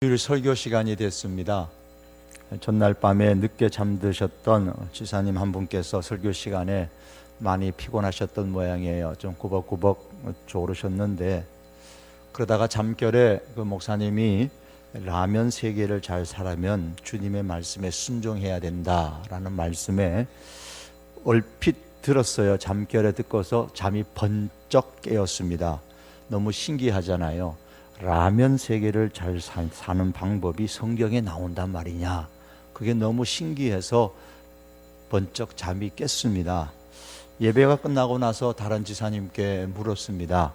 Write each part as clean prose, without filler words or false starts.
주일 설교 시간이 됐습니다. 전날 밤에 늦게 잠드셨던 지사님 한 분께서 설교 시간에 많이 피곤하셨던 모양이에요. 좀 꾸벅꾸벅 졸으셨는데, 그러다가 잠결에 그 목사님이 라면 3개를 잘 사려면 주님의 말씀에 순종해야 된다라는 말씀에 얼핏 들었어요. 잠결에 듣고서 잠이 번쩍 깨었습니다. 너무 신기하잖아요. 라면 3개를 잘 사는 방법이 성경에 나온단 말이냐. 그게 너무 신기해서 번쩍 잠이 깼습니다. 예배가 끝나고 나서 다른 지사님께 물었습니다.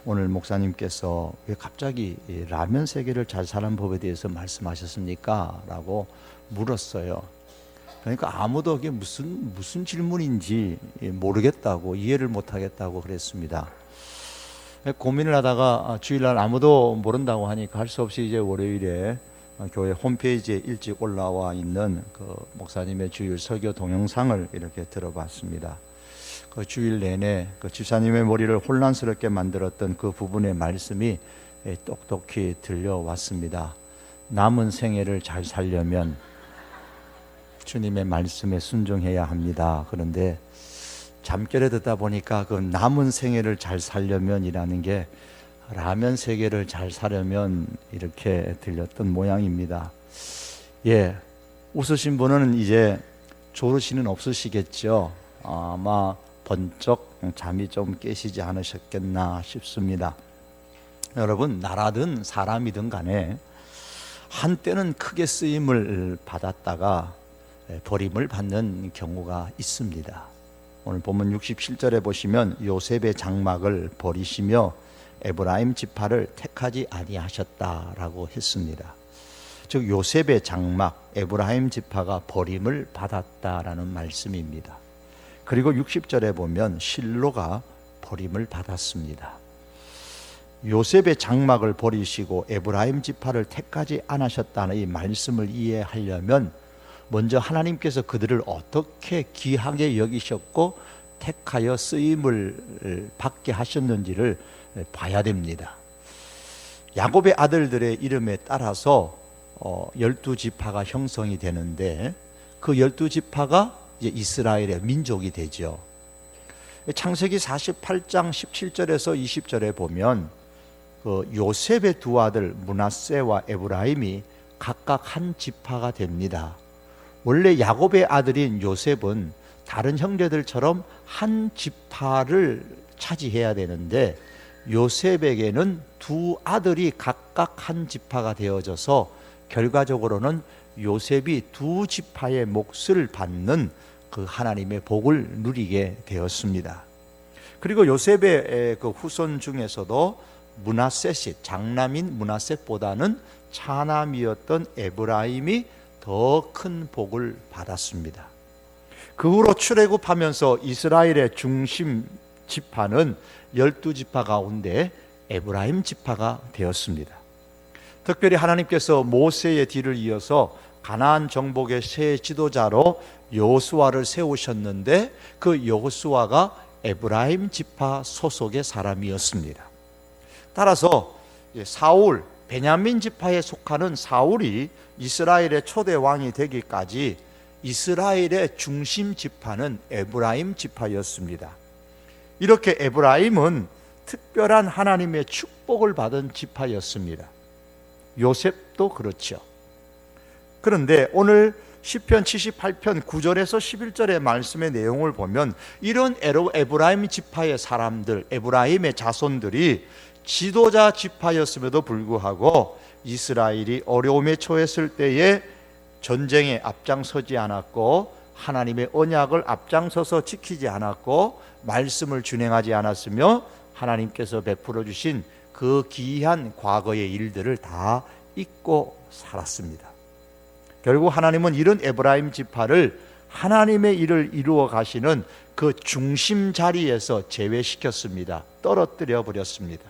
오늘 목사님께서 왜 갑자기 라면 3개를 잘 사는 법에 대해서 말씀하셨습니까? 라고 물었어요. 그러니까 아무도 그게 무슨 질문인지 모르겠다고, 이해를 못하겠다고 그랬습니다. 고민을 하다가 주일날 아무도 모른다고 하니까 할 수 없이 이제 월요일에 교회 홈페이지에 일찍 올라와 있는 그 목사님의 주일 설교 동영상을 이렇게 들어봤습니다. 그 주일 내내 그 집사님의 머리를 혼란스럽게 만들었던 그 부분의 말씀이 똑똑히 들려왔습니다. 남은 생애를 잘 살려면 주님의 말씀에 순종해야 합니다. 그런데 잠결에 듣다 보니까 그 남은 생애를 잘 살려면이라는 게 라면 3개를 잘 사려면 이렇게 들렸던 모양입니다. 예, 웃으신 분은 이제 졸으시는 없으시겠죠. 아마 번쩍 잠이 좀 깨시지 않으셨겠나 싶습니다. 여러분, 나라든 사람이든 간에 한때는 크게 쓰임을 받았다가 버림을 받는 경우가 있습니다. 오늘 본문 67절에 보시면 요셉의 장막을 버리시며 에브라임 지파를 택하지 아니하셨다라고 했습니다. 즉 요셉의 장막, 에브라임 지파가 버림을 받았다라는 말씀입니다. 그리고 60절에 보면 실로가 버림을 받았습니다. 요셉의 장막을 버리시고 에브라임 지파를 택하지 않으셨다는 이 말씀을 이해하려면 먼저 하나님께서 그들을 어떻게 귀하게 여기셨고 택하여 쓰임을 받게 하셨는지를 봐야 됩니다. 야곱의 아들들의 이름에 따라서 12지파가 형성이 되는데 그 12지파가 이제 이스라엘의 민족이 되죠. 창세기 48장 17절에서 20절에 보면 그 요셉의 두 아들 므낫세와 에브라임이 각각 한 지파가 됩니다. 원래 야곱의 아들인 요셉은 다른 형제들처럼 한 지파를 차지해야 되는데 요셉에게는 두 아들이 각각 한 지파가 되어져서 결과적으로는 요셉이 두 지파의 몫을 받는 그 하나님의 복을 누리게 되었습니다. 그리고 요셉의 그 후손 중에서도 므낫셋이 장남인 므낫셋보다는 차남이었던 에브라임이 더 큰 복을 받았습니다. 그 후로 출애굽하면서 이스라엘의 중심 지파는 12지파 가운데 에브라임 지파가 되었습니다. 특별히 하나님께서 모세의 뒤를 이어서 가나안 정복의 새 지도자로 여호수아를 세우셨는데 그 여호수아가 에브라임 지파 소속의 사람이었습니다. 따라서 사울, 베냐민 지파에 속하는 사울이 이스라엘의 초대 왕이 되기까지 이스라엘의 중심 지파는 에브라임 지파였습니다. 이렇게 에브라임은 특별한 하나님의 축복을 받은 지파였습니다. 요셉도 그렇죠. 그런데 오늘 시편 78편 9절에서 11절의 말씀의 내용을 보면 이런 에브라임 지파의 사람들, 에브라임의 자손들이 지도자 지파였음에도 불구하고 이스라엘이 어려움에 처했을 때에 전쟁에 앞장서지 않았고 하나님의 언약을 앞장서서 지키지 않았고 말씀을 준행하지 않았으며 하나님께서 베풀어 주신 그 기이한 과거의 일들을 다 잊고 살았습니다. 결국 하나님은 이런 에브라임 지파를 하나님의 일을 이루어 가시는 그 중심 자리에서 제외시켰습니다. 떨어뜨려 버렸습니다.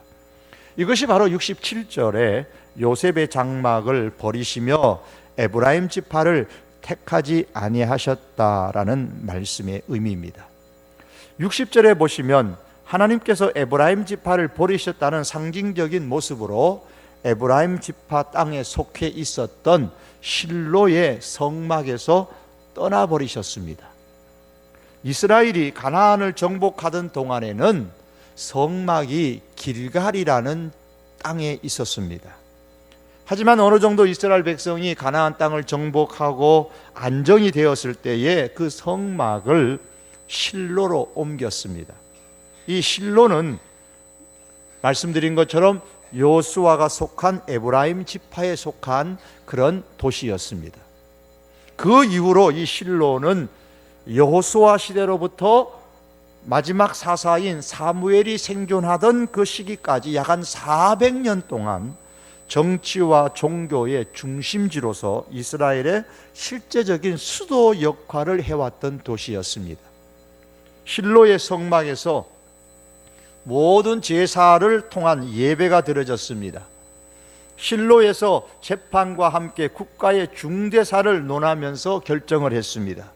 이것이 바로 67절에 요셉의 장막을 버리시며 에브라임 지파를 택하지 아니하셨다라는 말씀의 의미입니다. 60절에 보시면 하나님께서 에브라임 지파를 버리셨다는 상징적인 모습으로 에브라임 지파 땅에 속해 있었던 실로의 성막에서 떠나버리셨습니다. 이스라엘이 가나안을 정복하던 동안에는 성막이 길갈이라는 땅에 있었습니다. 하지만 어느 정도 이스라엘 백성이 가나안 땅을 정복하고 안정이 되었을 때에 그 성막을 실로로 옮겼습니다. 이 실로는 말씀드린 것처럼 여호수아가 속한 에브라임 지파에 속한 그런 도시였습니다. 그 이후로 이 실로는 여호수아 시대로부터 마지막 사사인 사무엘이 생존하던 그 시기까지 약 한 400년 동안 정치와 종교의 중심지로서 이스라엘의 실제적인 수도 역할을 해왔던 도시였습니다. 실로의 성막에서 모든 제사를 통한 예배가 드려졌습니다. 실로에서 재판과 함께 국가의 중대사를 논하면서 결정을 했습니다.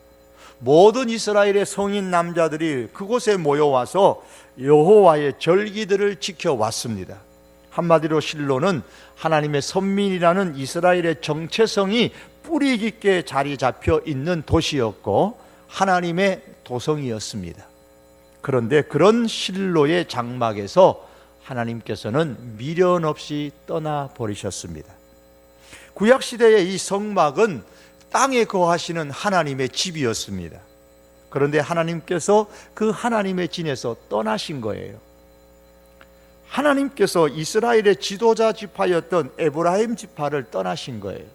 모든 이스라엘의 성인 남자들이 그곳에 모여와서 여호와의 절기들을 지켜왔습니다. 한마디로 실로는 하나님의 선민이라는 이스라엘의 정체성이 뿌리 깊게 자리 잡혀 있는 도시였고 하나님의 도성이었습니다. 그런데 그런 실로의 장막에서 하나님께서는 미련 없이 떠나버리셨습니다. 구약시대의 이 성막은 땅에 거하시는 하나님의 집이었습니다. 그런데 하나님께서 그 하나님의 진에서 떠나신 거예요. 하나님께서 이스라엘의 지도자 지파였던 에브라임 지파를 떠나신 거예요.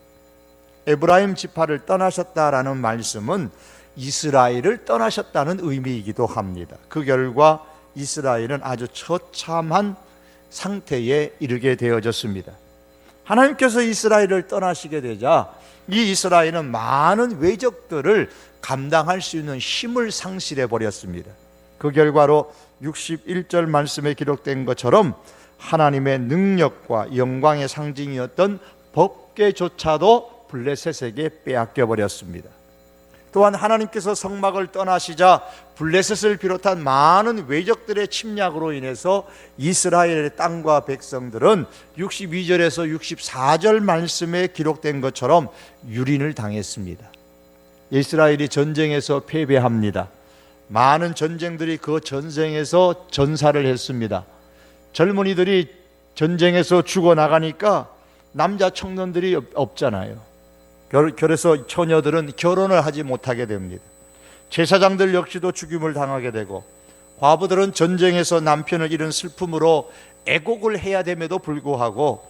에브라임 지파를 떠나셨다라는 말씀은 이스라엘을 떠나셨다는 의미이기도 합니다. 그 결과 이스라엘은 아주 처참한 상태에 이르게 되어졌습니다. 하나님께서 이스라엘을 떠나시게 되자 이 이스라엘은 많은 외적들을 감당할 수 있는 힘을 상실해 버렸습니다. 그 결과로 61절 말씀에 기록된 것처럼 하나님의 능력과 영광의 상징이었던 법궤조차도 블레셋에게 빼앗겨 버렸습니다. 또한 하나님께서 성막을 떠나시자 블레셋을 비롯한 많은 외적들의 침략으로 인해서 이스라엘의 땅과 백성들은 62절에서 64절 말씀에 기록된 것처럼 유린을 당했습니다. 이스라엘이 전쟁에서 패배합니다. 많은 전쟁들이 그 전쟁에서 전사를 했습니다. 젊은이들이 전쟁에서 죽어나가니까 남자 청년들이 없잖아요. 그래서 처녀들은 결혼을 하지 못하게 됩니다. 제사장들 역시도 죽임을 당하게 되고 과부들은 전쟁에서 남편을 잃은 슬픔으로 애곡을 해야 됨에도 불구하고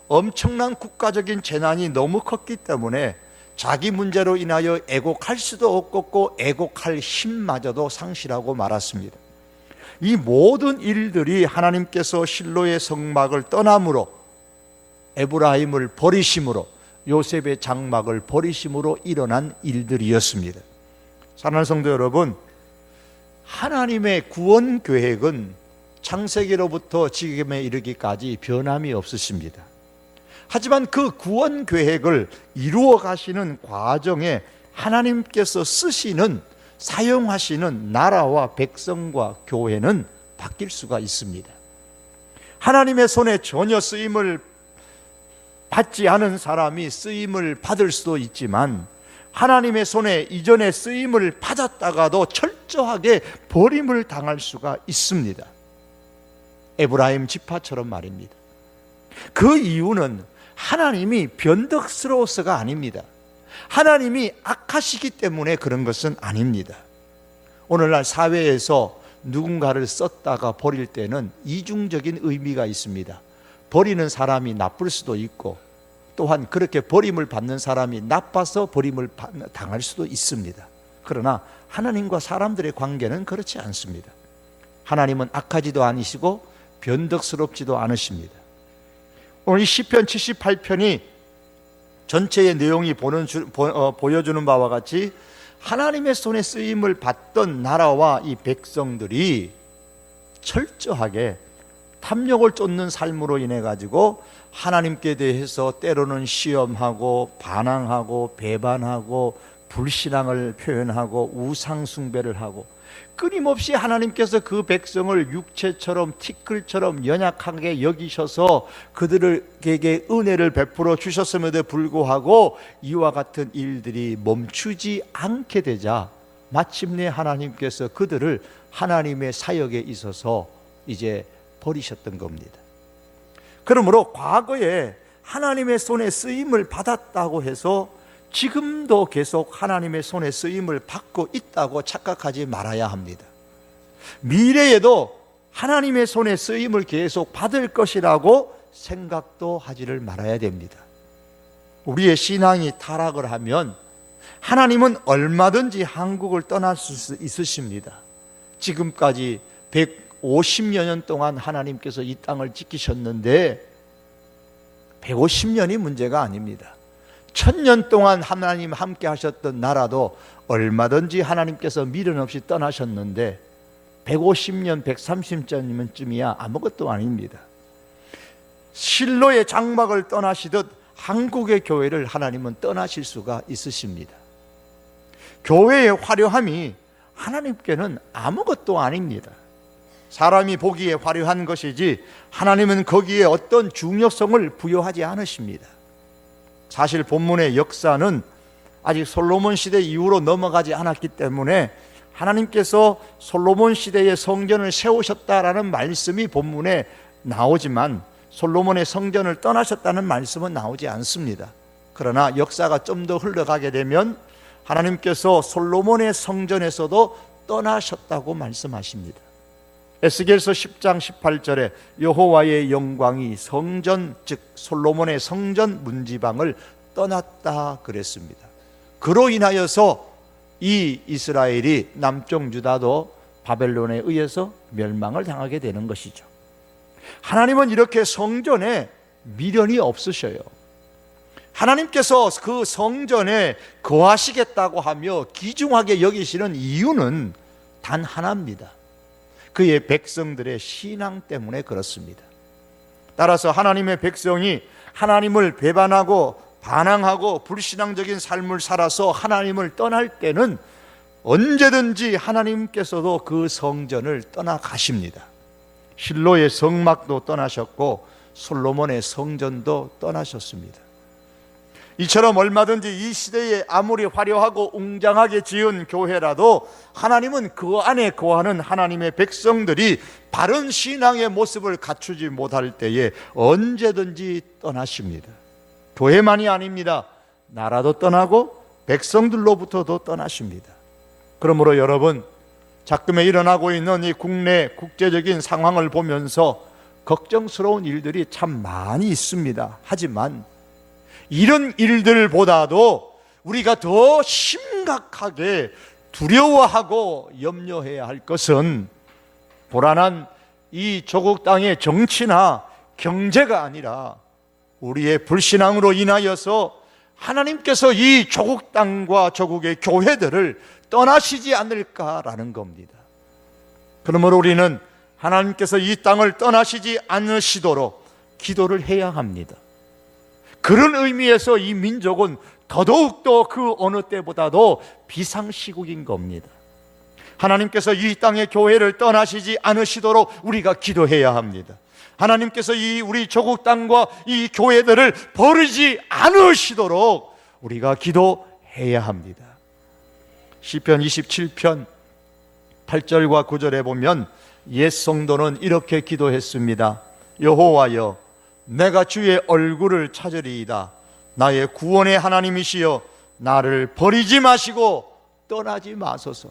엄청난 국가적인 재난이 너무 컸기 때문에 자기 문제로 인하여 애곡할 수도 없고 애곡할 힘마저도 상실하고 말았습니다. 이 모든 일들이 하나님께서 실로의 성막을 떠남으로, 에브라임을 버리심으로, 요셉의 장막을 버리심으로 일어난 일들이었습니다. 사랑하는 성도 여러분, 하나님의 구원 계획은 창세기로부터 지금에 이르기까지 변함이 없으십니다. 하지만 그 구원 계획을 이루어 가시는 과정에 하나님께서 쓰시는, 사용하시는 나라와 백성과 교회는 바뀔 수가 있습니다. 하나님의 손에 전혀 쓰임을 받지 않은 사람이 쓰임을 받을 수도 있지만 하나님의 손에 이전에 쓰임을 받았다가도 철저하게 버림을 당할 수가 있습니다. 에브라임 지파처럼 말입니다. 그 이유는 하나님이 변덕스러워서가 아닙니다. 하나님이 악하시기 때문에 그런 것은 아닙니다. 오늘날 사회에서 누군가를 썼다가 버릴 때는 이중적인 의미가 있습니다. 버리는 사람이 나쁠 수도 있고 또한 그렇게 버림을 받는 사람이 나빠서 버림을 당할 수도 있습니다. 그러나 하나님과 사람들의 관계는 그렇지 않습니다. 하나님은 악하지도 않으시고 변덕스럽지도 않으십니다. 오늘 이 시편 78편이 전체의 내용이 보여주는 바와 같이 하나님의 손에 쓰임을 받던 나라와 이 백성들이 철저하게 탐욕을 쫓는 삶으로 인해 가지고 하나님께 대해서 때로는 시험하고 반항하고 배반하고 불신앙을 표현하고 우상 숭배를 하고 끊임없이 하나님께서 그 백성을 육체처럼 티끌처럼 연약하게 여기셔서 그들에게 은혜를 베풀어 주셨음에도 불구하고 이와 같은 일들이 멈추지 않게 되자 마침내 하나님께서 그들을 하나님의 사역에 있어서 이제 버리셨던 겁니다. 그러므로 과거에 하나님의 손에 쓰임을 받았다고 해서 지금도 계속 하나님의 손에 쓰임을 받고 있다고 착각하지 말아야 합니다. 미래에도 하나님의 손에 쓰임을 계속 받을 것이라고 생각도 하지를 말아야 됩니다. 우리의 신앙이 타락을 하면 하나님은 얼마든지 한국을 떠날 수 있으십니다. 지금까지 150여 년 동안 하나님께서 이 땅을 지키셨는데 150년이 문제가 아닙니다. 1000년 동안 하나님 함께 하셨던 나라도 얼마든지 하나님께서 미련 없이 떠나셨는데 150년, 130년쯤이야 아무것도 아닙니다. 실로의 장막을 떠나시듯 한국의 교회를 하나님은 떠나실 수가 있으십니다. 교회의 화려함이 하나님께는 아무것도 아닙니다. 사람이 보기에 화려한 것이지 하나님은 거기에 어떤 중요성을 부여하지 않으십니다. 사실 본문의 역사는 아직 솔로몬 시대 이후로 넘어가지 않았기 때문에 하나님께서 솔로몬 시대에 성전을 세우셨다라는 말씀이 본문에 나오지만 솔로몬의 성전을 떠나셨다는 말씀은 나오지 않습니다. 그러나 역사가 좀 더 흘러가게 되면 하나님께서 솔로몬의 성전에서도 떠나셨다고 말씀하십니다. 에스겔서 10장 18절에 여호와의 영광이 성전, 즉 솔로몬의 성전 문지방을 떠났다 그랬습니다. 그로 인하여서 이 이스라엘이 남쪽 유다도 바벨론에 의해서 멸망을 당하게 되는 것이죠. 하나님은 이렇게 성전에 미련이 없으셔요. 하나님께서 그 성전에 거하시겠다고 하며 귀중하게 여기시는 이유는 단 하나입니다. 그의 백성들의 신앙 때문에 그렇습니다. 따라서 하나님의 백성이 하나님을 배반하고 반항하고 불신앙적인 삶을 살아서 하나님을 떠날 때는 언제든지 하나님께서도 그 성전을 떠나가십니다. 실로의 성막도 떠나셨고 솔로몬의 성전도 떠나셨습니다. 이처럼 얼마든지 이 시대에 아무리 화려하고 웅장하게 지은 교회라도 하나님은 그 안에 거하는 하나님의 백성들이 바른 신앙의 모습을 갖추지 못할 때에 언제든지 떠나십니다. 교회만이 아닙니다. 나라도 떠나고 백성들로부터도 떠나십니다. 그러므로 여러분, 작금에 일어나고 있는 이 국내 국제적인 상황을 보면서 걱정스러운 일들이 참 많이 있습니다. 하지만 이런 일들보다도 우리가 더 심각하게 두려워하고 염려해야 할 것은 불안한 이 조국 땅의 정치나 경제가 아니라 우리의 불신앙으로 인하여서 하나님께서 이 조국 땅과 조국의 교회들을 떠나시지 않을까라는 겁니다. 그러므로 우리는 하나님께서 이 땅을 떠나시지 않으시도록 기도를 해야 합니다. 그런 의미에서 이 민족은 더더욱더 그 어느 때보다도 비상시국인 겁니다. 하나님께서 이 땅의 교회를 떠나시지 않으시도록 우리가 기도해야 합니다. 하나님께서 이 우리 조국 땅과 이 교회들을 버리지 않으시도록 우리가 기도해야 합니다. 시편 27편 8절과 9절에 보면 옛 성도는 이렇게 기도했습니다. 여호와여, 내가 주의 얼굴을 찾으리이다. 나의 구원의 하나님이시여, 나를 버리지 마시고 떠나지 마소서.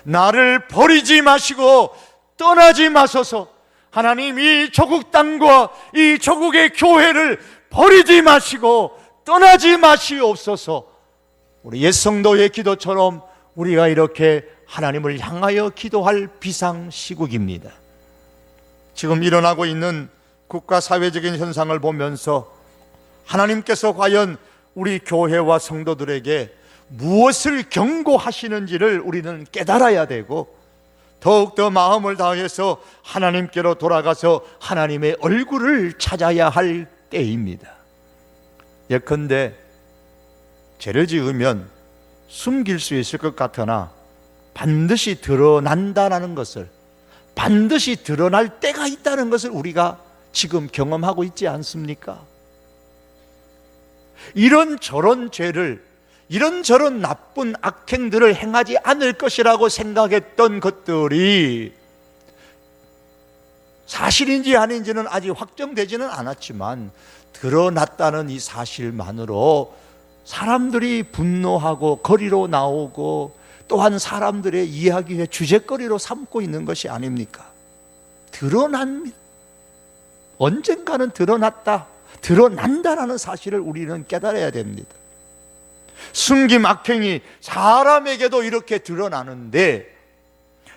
나를 버리지 마시고 떠나지 마소서. 하나님, 이 조국 땅과 이 조국의 교회를 버리지 마시고 떠나지 마시옵소서. 우리 옛 성도의 기도처럼 우리가 이렇게 하나님을 향하여 기도할 비상시국입니다. 지금 일어나고 있는 국가 사회적인 현상을 보면서 하나님께서 과연 우리 교회와 성도들에게 무엇을 경고하시는지를 우리는 깨달아야 되고 더욱더 마음을 다해서 하나님께로 돌아가서 하나님의 얼굴을 찾아야 할 때입니다. 예컨대 죄를 지으면 숨길 수 있을 것 같으나 반드시 드러난다는 것을, 반드시 드러날 때가 있다는 것을 우리가 지금 경험하고 있지 않습니까? 이런저런 죄를, 이런저런 나쁜 악행들을 행하지 않을 것이라고 생각했던 것들이 사실인지 아닌지는 아직 확정되지는 않았지만 드러났다는 이 사실만으로 사람들이 분노하고 거리로 나오고 또한 사람들의 이야기의 주제거리로 삼고 있는 것이 아닙니까? 드러납니다. 언젠가는 드러났다, 드러난다라는 사실을 우리는 깨달아야 됩니다. 숨김 악행이 사람에게도 이렇게 드러나는데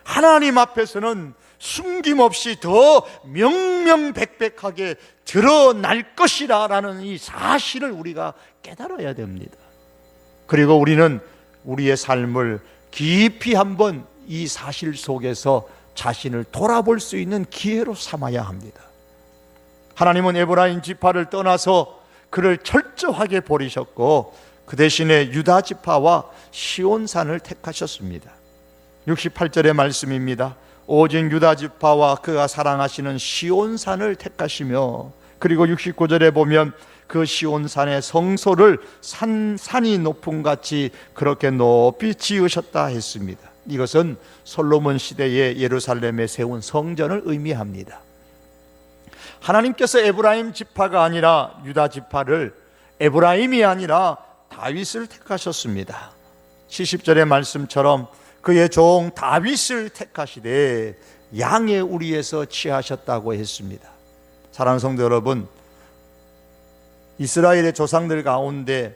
하나님 앞에서는 숨김없이 더 명명백백하게 드러날 것이라는 이 사실을 우리가 깨달아야 됩니다. 그리고 우리는 우리의 삶을 깊이 한번 이 사실 속에서 자신을 돌아볼 수 있는 기회로 삼아야 합니다. 하나님은 에브라임 지파를 떠나서 그를 철저하게 버리셨고 그 대신에 유다 지파와 시온산을 택하셨습니다. 68절의 말씀입니다. 오직 유다 지파와 그가 사랑하시는 시온산을 택하시며, 그리고 69절에 보면 그 시온산의 성소를 산이 높음 같이 그렇게 높이 지으셨다 했습니다. 이것은 솔로몬 시대에 예루살렘에 세운 성전을 의미합니다. 하나님께서 에브라임 지파가 아니라 유다 지파를, 에브라임이 아니라 다윗을 택하셨습니다. 70절의 말씀처럼 그의 종 다윗을 택하시되 양의 우리에서 취하셨다고 했습니다. 사랑하는 성도 여러분, 이스라엘의 조상들 가운데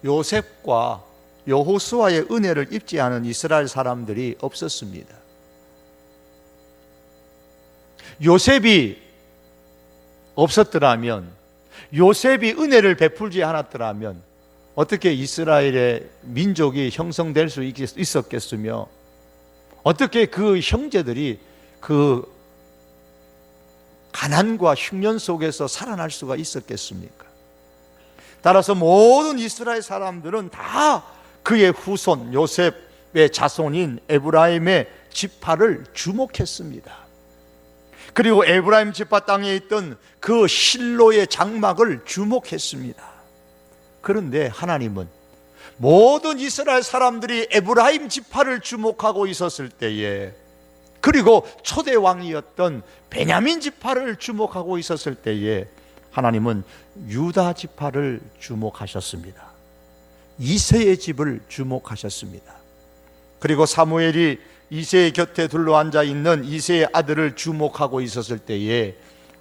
요셉과 여호수아의 은혜를 입지 않은 이스라엘 사람들이 없었습니다. 요셉이 없었더라면, 요셉이 은혜를 베풀지 않았더라면 어떻게 이스라엘의 민족이 형성될 수 있었겠으며, 어떻게 그 형제들이 그 가난과 흉년 속에서 살아날 수가 있었겠습니까? 따라서 모든 이스라엘 사람들은 다 그의 후손 요셉의 자손인 에브라임의 지파를 주목했습니다. 그리고 에브라임 지파 땅에 있던 그 실로의 장막을 주목했습니다. 그런데 하나님은 모든 이스라엘 사람들이 에브라임 지파를 주목하고 있었을 때에, 그리고 초대 왕이었던 베냐민 지파를 주목하고 있었을 때에 하나님은 유다 지파를 주목하셨습니다. 이새의 집을 주목하셨습니다. 그리고 사무엘이 이새의 곁에 둘러앉아 있는 이새의 아들을 주목하고 있었을 때에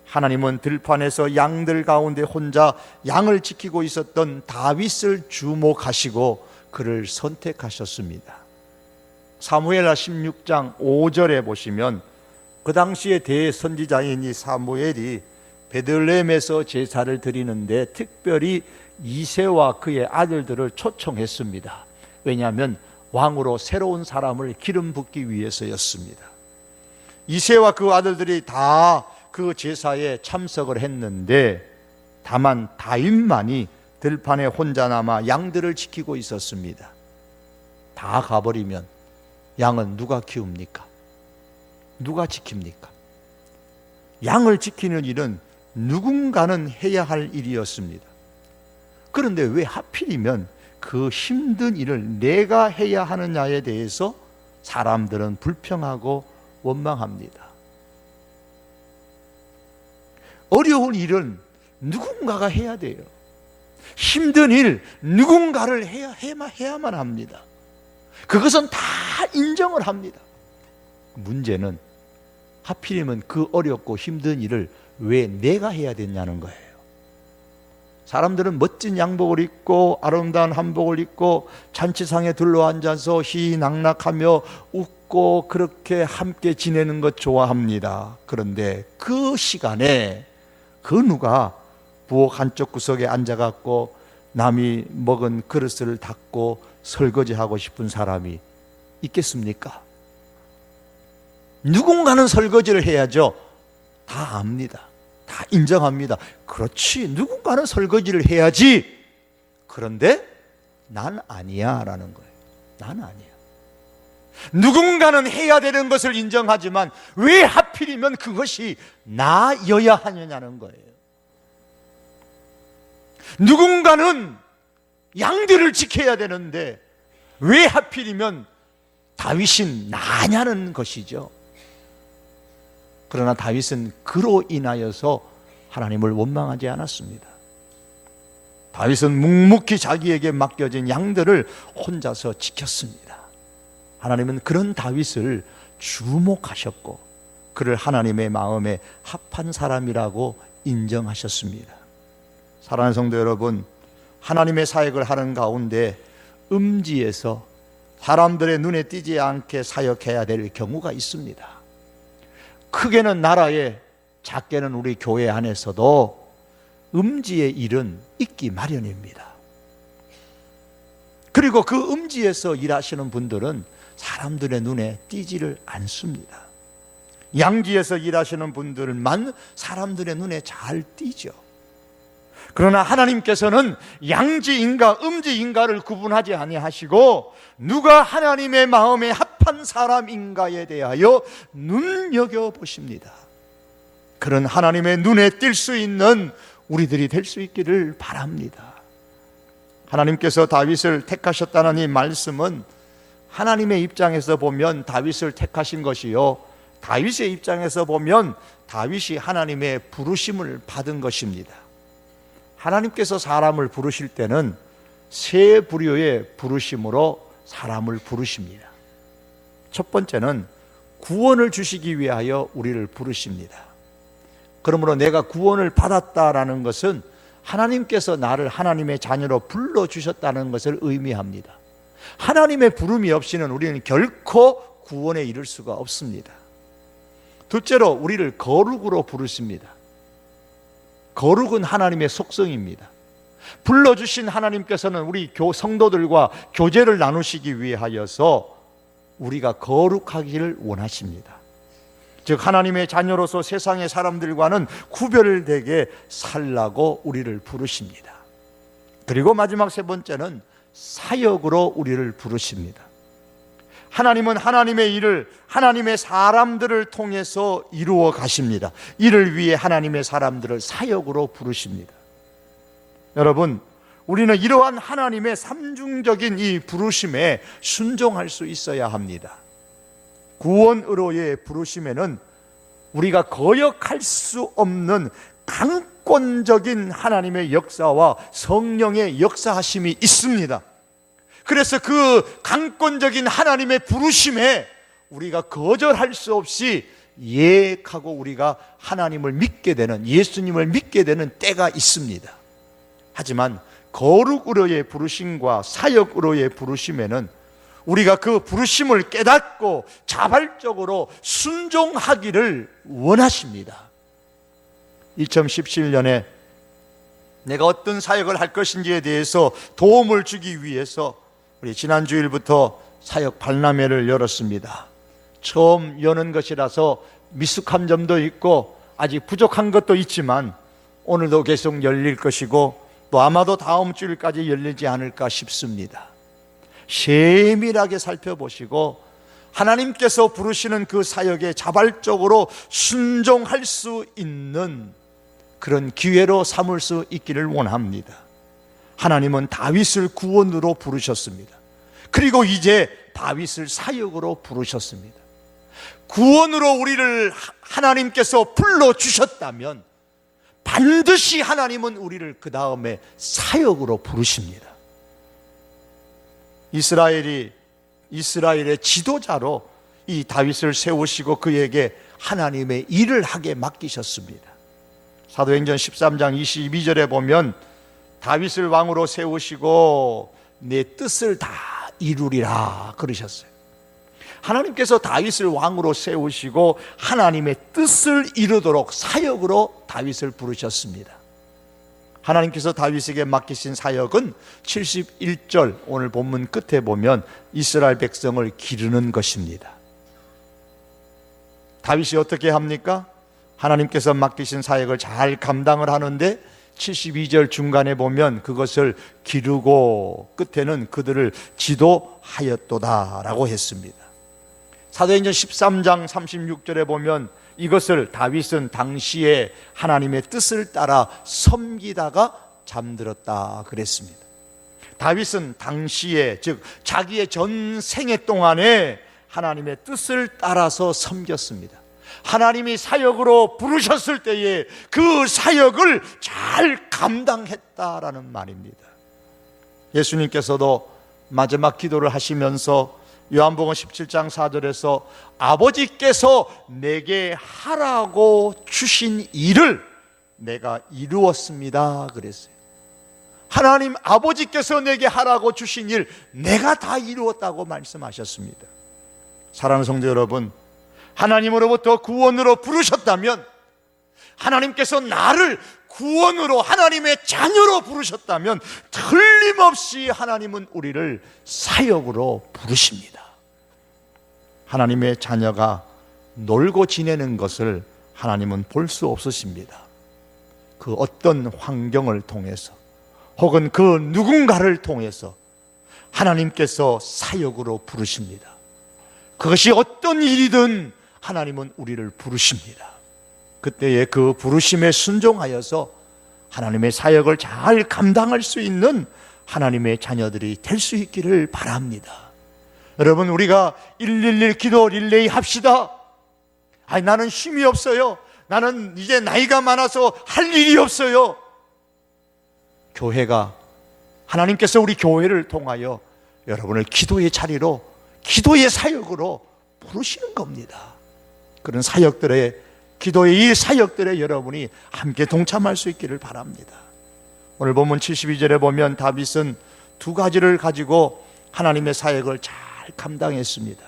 하나님은 들판에서 양들 가운데 혼자 양을 지키고 있었던 다윗을 주목하시고 그를 선택하셨습니다. 사무엘하 16장 5절에 보시면 그 당시에 대선지자인 이 사무엘이 베들레헴에서 제사를 드리는데 특별히 이새와 그의 아들들을 초청했습니다. 왜냐하면 왕으로 새로운 사람을 기름 붓기 위해서였습니다. 이새와 그 아들들이 다 그 제사에 참석을 했는데 다만 다윗만이 들판에 혼자 남아 양들을 지키고 있었습니다. 다 가버리면 양은 누가 키웁니까? 누가 지킵니까? 양을 지키는 일은 누군가는 해야 할 일이었습니다. 그런데 왜 하필이면 그 힘든 일을 내가 해야 하느냐에 대해서 사람들은 불평하고 원망합니다. 어려운 일은 누군가가 해야 돼요. 힘든 일 누군가를 해야만 합니다. 그것은 다 인정을 합니다. 문제는 하필이면 그 어렵고 힘든 일을 왜 내가 해야 되냐는 거예요. 사람들은 멋진 양복을 입고 아름다운 한복을 입고 잔치상에 둘러앉아서 희희낙낙하며 웃고 그렇게 함께 지내는 것 좋아합니다. 그런데 그 시간에 그 누가 부엌 한쪽 구석에 앉아갖고 남이 먹은 그릇을 닦고 설거지하고 싶은 사람이 있겠습니까? 누군가는 설거지를 해야죠. 다 압니다. 다 인정합니다. 그렇지, 누군가는 설거지를 해야지. 그런데 난 아니야 라는 거예요. 난 아니야. 누군가는 해야 되는 것을 인정하지만 왜 하필이면 그것이 나여야 하느냐는 거예요. 누군가는 양들을 지켜야 되는데 왜 하필이면 다윗이 나냐는 것이죠. 그러나 다윗은 그로 인하여서 하나님을 원망하지 않았습니다. 다윗은 묵묵히 자기에게 맡겨진 양들을 혼자서 지켰습니다. 하나님은 그런 다윗을 주목하셨고 그를 하나님의 마음에 합한 사람이라고 인정하셨습니다. 사랑하는 성도 여러분, 하나님의 사역을 하는 가운데 음지에서 사람들의 눈에 띄지 않게 사역해야 될 경우가 있습니다. 크게는 나라에, 작게는 우리 교회 안에서도 음지의 일은 있기 마련입니다. 그리고 그 음지에서 일하시는 분들은 사람들의 눈에 띄지를 않습니다. 양지에서 일하시는 분들만 사람들의 눈에 잘 띄죠. 그러나 하나님께서는 양지인가 음지인가를 구분하지 아니하시고 누가 하나님의 마음에 합한 사람인가에 대하여 눈여겨보십니다. 그런 하나님의 눈에 띌 수 있는 우리들이 될 수 있기를 바랍니다. 하나님께서 다윗을 택하셨다는 이 말씀은 하나님의 입장에서 보면 다윗을 택하신 것이요, 다윗의 입장에서 보면 다윗이 하나님의 부르심을 받은 것입니다. 하나님께서 사람을 부르실 때는 세 부류의 부르심으로 사람을 부르십니다. 첫 번째는 구원을 주시기 위하여 우리를 부르십니다. 그러므로 내가 구원을 받았다라는 것은 하나님께서 나를 하나님의 자녀로 불러주셨다는 것을 의미합니다. 하나님의 부름이 없이는 우리는 결코 구원에 이를 수가 없습니다. 둘째로 우리를 거룩으로 부르십니다. 거룩은 하나님의 속성입니다. 불러주신 하나님께서는 우리 성도들과 교제를 나누시기 위하여서 우리가 거룩하기를 원하십니다. 즉 하나님의 자녀로서 세상의 사람들과는 구별되게 살라고 우리를 부르십니다. 그리고 마지막 세 번째는 사역으로 우리를 부르십니다. 하나님은 하나님의 일을 하나님의 사람들을 통해서 이루어 가십니다. 이를 위해 하나님의 사람들을 사역으로 부르십니다. 여러분, 우리는 이러한 하나님의 삼중적인 이 부르심에 순종할 수 있어야 합니다. 구원으로의 부르심에는 우리가 거역할 수 없는 강권적인 하나님의 역사와 성령의 역사하심이 있습니다. 그래서 그 강권적인 하나님의 부르심에 우리가 거절할 수 없이 예하고 우리가 하나님을 믿게 되는, 예수님을 믿게 되는 때가 있습니다. 하지만 거룩으로의 부르심과 사역으로의 부르심에는 우리가 그 부르심을 깨닫고 자발적으로 순종하기를 원하십니다. 2017년에 내가 어떤 사역을 할 것인지에 대해서 도움을 주기 위해서 우리 지난 주일부터 사역 박람회를 열었습니다. 처음 여는 것이라서 미숙한 점도 있고 아직 부족한 것도 있지만 오늘도 계속 열릴 것이고 또 아마도 다음 주일까지 열리지 않을까 싶습니다. 세밀하게 살펴보시고 하나님께서 부르시는 그 사역에 자발적으로 순종할 수 있는 그런 기회로 삼을 수 있기를 원합니다. 하나님은 다윗을 구원으로 부르셨습니다. 그리고 이제 다윗을 사역으로 부르셨습니다. 구원으로 우리를 하나님께서 불러주셨다면 반드시 하나님은 우리를 그 다음에 사역으로 부르십니다. 이스라엘의 지도자로 이 다윗을 세우시고 그에게 하나님의 일을 하게 맡기셨습니다. 사도행전 13장 22절에 보면 다윗을 왕으로 세우시고 내 뜻을 다 이루리라 그러셨어요. 하나님께서 다윗을 왕으로 세우시고 하나님의 뜻을 이루도록 사역으로 다윗을 부르셨습니다. 하나님께서 다윗에게 맡기신 사역은 71절 오늘 본문 끝에 보면 이스라엘 백성을 기르는 것입니다. 다윗이 어떻게 합니까? 하나님께서 맡기신 사역을 잘 감당을 하는데 72절 중간에 보면 그것을 기르고 끝에는 그들을 지도하였도다 라고 했습니다. 사도행전 13장 36절에 보면 이것을 다윗은 당시에 하나님의 뜻을 따라 섬기다가 잠들었다 그랬습니다. 다윗은 당시에, 즉 자기의 전생애 동안에 하나님의 뜻을 따라서 섬겼습니다. 하나님이 사역으로 부르셨을 때에 그 사역을 잘 감당했다라는 말입니다. 예수님께서도 마지막 기도를 하시면서 요한복음 17장 4절에서 아버지께서 내게 하라고 주신 일을 내가 이루었습니다 그랬어요. 하나님 아버지께서 내게 하라고 주신 일 내가 다 이루었다고 말씀하셨습니다. 사랑하는 성도 여러분, 하나님으로부터 구원으로 부르셨다면, 하나님께서 나를 구원으로 하나님의 자녀로 부르셨다면 틀림없이 하나님은 우리를 사역으로 부르십니다. 하나님의 자녀가 놀고 지내는 것을 하나님은 볼 수 없으십니다. 그 어떤 환경을 통해서 혹은 그 누군가를 통해서 하나님께서 사역으로 부르십니다. 그것이 어떤 일이든 하나님은 우리를 부르십니다. 그때의 그 부르심에 순종하여서 하나님의 사역을 잘 감당할 수 있는 하나님의 자녀들이 될 수 있기를 바랍니다. 여러분, 우리가 111 기도 릴레이 합시다. 나는 힘이 없어요. 나는 이제 나이가 많아서 할 일이 없어요. 교회가, 하나님께서 우리 교회를 통하여 여러분을 기도의 자리로, 기도의 사역으로 부르시는 겁니다. 그런 사역들의, 기도의 이 사역들에 여러분이 함께 동참할 수 있기를 바랍니다. 오늘 본문 72절에 보면 다윗은 두 가지를 가지고 하나님의 사역을 잘 감당했습니다.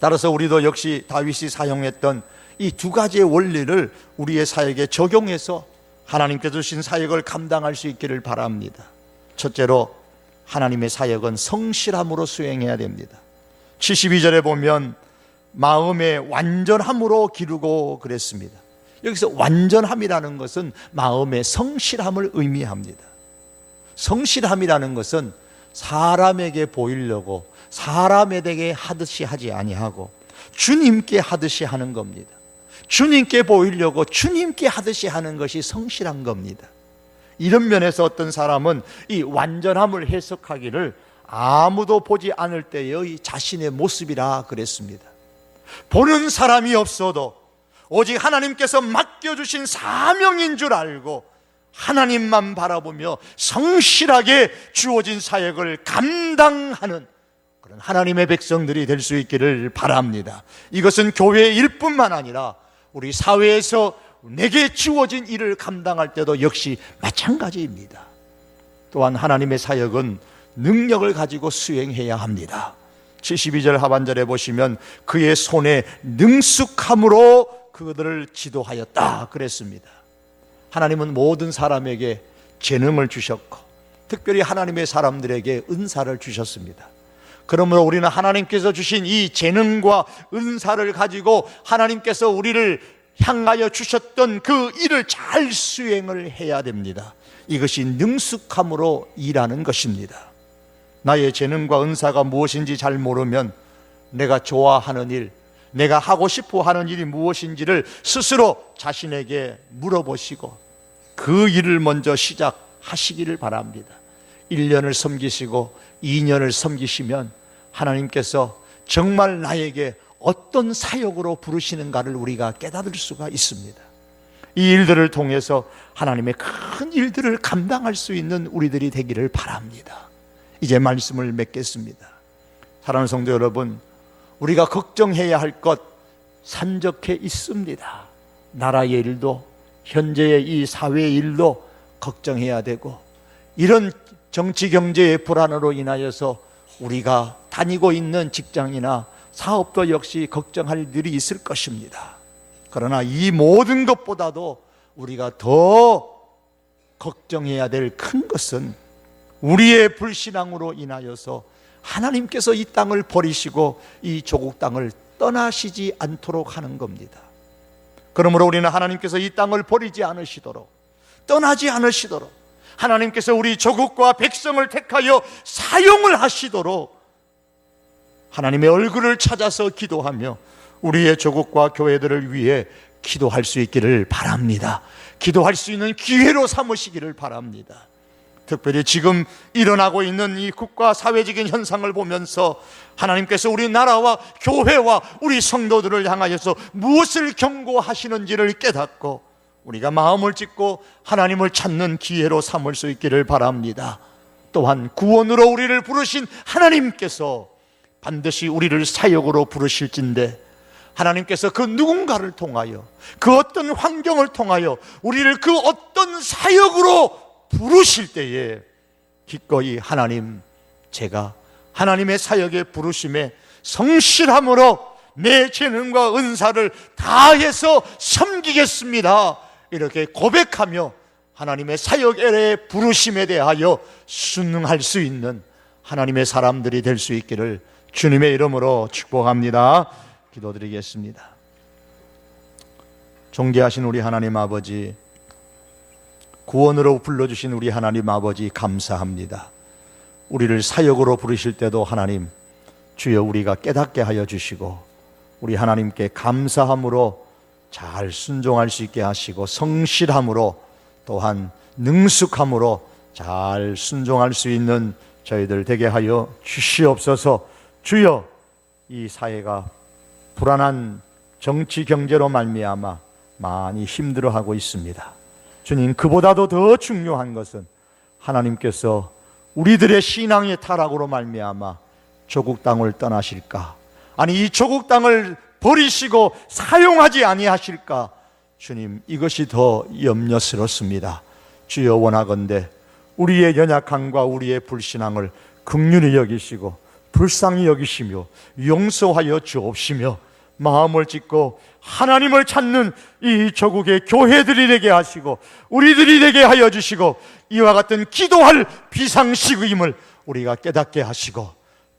따라서 우리도 역시 다윗이 사용했던 이 두 가지의 원리를 우리의 사역에 적용해서 하나님께서 주신 사역을 감당할 수 있기를 바랍니다. 첫째로, 하나님의 사역은 성실함으로 수행해야 됩니다. 72절에 보면 마음의 완전함으로 기르고 그랬습니다. 여기서 완전함이라는 것은 마음의 성실함을 의미합니다. 성실함이라는 것은 사람에게 보이려고 사람에게 하듯이 하지 아니하고 주님께 하듯이 하는 겁니다. 주님께 보이려고 주님께 하듯이 하는 것이 성실한 겁니다. 이런 면에서 어떤 사람은 이 완전함을 해석하기를 아무도 보지 않을 때의 자신의 모습이라 그랬습니다. 보는 사람이 없어도 오직 하나님께서 맡겨주신 사명인 줄 알고 하나님만 바라보며 성실하게 주어진 사역을 감당하는 그런 하나님의 백성들이 될 수 있기를 바랍니다. 이것은 교회의 일뿐만 아니라 우리 사회에서 내게 주어진 일을 감당할 때도 역시 마찬가지입니다. 또한 하나님의 사역은 능력을 가지고 수행해야 합니다. 72절 하반절에 보시면 그의 손에 능숙함으로 그들을 지도하였다 그랬습니다. 하나님은 모든 사람에게 재능을 주셨고 특별히 하나님의 사람들에게 은사를 주셨습니다. 그러므로 우리는 하나님께서 주신 이 재능과 은사를 가지고 하나님께서 우리를 향하여 주셨던 그 일을 잘 수행을 해야 됩니다. 이것이 능숙함으로 일하는 것입니다. 나의 재능과 은사가 무엇인지 잘 모르면 내가 좋아하는 일, 내가 하고 싶어 하는 일이 무엇인지를 스스로 자신에게 물어보시고 그 일을 먼저 시작하시기를 바랍니다. 1년을 섬기시고 2년을 섬기시면 하나님께서 정말 나에게 어떤 사역으로 부르시는가를 우리가 깨달을 수가 있습니다. 이 일들을 통해서 하나님의 큰 일들을 감당할 수 있는 우리들이 되기를 바랍니다. 이제 말씀을 맺겠습니다. 사랑하는 성도 여러분, 우리가 걱정해야 할 것 산적해 있습니다. 나라의 일도 현재의 이 사회의 일도 걱정해야 되고 이런 정치 경제의 불안으로 인하여서 우리가 다니고 있는 직장이나 사업도 역시 걱정할 일이 있을 것입니다. 그러나 이 모든 것보다도 우리가 더 걱정해야 될 큰 것은 우리의 불신앙으로 인하여서 하나님께서 이 땅을 버리시고 이 조국 땅을 떠나시지 않도록 하는 겁니다. 그러므로 우리는 하나님께서 이 땅을 버리지 않으시도록, 떠나지 않으시도록, 하나님께서 우리 조국과 백성을 택하여 사용을 하시도록 하나님의 얼굴을 찾아서 기도하며 우리의 조국과 교회들을 위해 기도할 수 있기를 바랍니다. 기도할 수 있는 기회로 삼으시기를 바랍니다. 특별히 지금 일어나고 있는 이 국가 사회적인 현상을 보면서 하나님께서 우리 나라와 교회와 우리 성도들을 향하여서 무엇을 경고하시는지를 깨닫고 우리가 마음을 찢고 하나님을 찾는 기회로 삼을 수 있기를 바랍니다. 또한 구원으로 우리를 부르신 하나님께서 반드시 우리를 사역으로 부르실진데 하나님께서 그 누군가를 통하여 그 어떤 환경을 통하여 우리를 그 어떤 사역으로 부르실 때에 기꺼이 하나님, 제가 하나님의 사역에 부르심에 성실함으로 내 재능과 은사를 다해서 섬기겠습니다, 이렇게 고백하며 하나님의 사역의 부르심에 대하여 순응할 수 있는 하나님의 사람들이 될 수 있기를 주님의 이름으로 축복합니다. 기도드리겠습니다. 존귀하신 우리 하나님 아버지, 구원으로 불러주신 우리 하나님 아버지 감사합니다. 우리를 사역으로 부르실 때도 하나님, 주여 우리가 깨닫게 하여 주시고 우리 하나님께 감사함으로 잘 순종할 수 있게 하시고 성실함으로 또한 능숙함으로 잘 순종할 수 있는 저희들 되게 하여 주시옵소서. 주여, 이 사회가 불안한 정치 경제로 말미암아 많이 힘들어하고 있습니다. 주님, 그보다도 더 중요한 것은 하나님께서 우리들의 신앙의 타락으로 말미암아 조국 땅을 떠나실까, 아니 이 조국 땅을 버리시고 사용하지 아니하실까, 주님, 이것이 더 염려스럽습니다. 주여, 원하건대 우리의 연약함과 우리의 불신앙을 긍휼히 여기시고 불쌍히 여기시며 용서하여 주옵시며 마음을 찢고 하나님을 찾는 이 조국의 교회들이 되게 하시고 우리들이 되게 하여 주시고 이와 같은 기도할 비상시기임을 우리가 깨닫게 하시고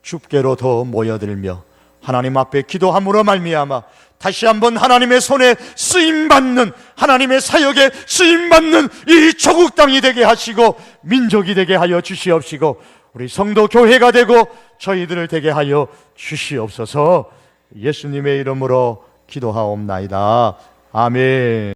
주께로 더 모여들며 하나님 앞에 기도함으로 말미암아 다시 한번 하나님의 손에 쓰임받는, 하나님의 사역에 쓰임받는 이 조국 땅이 되게 하시고 민족이 되게 하여 주시옵시고 우리 성도 교회가 되고 저희들을 되게 하여 주시옵소서. 예수님의 이름으로 기도하옵나이다. 아멘.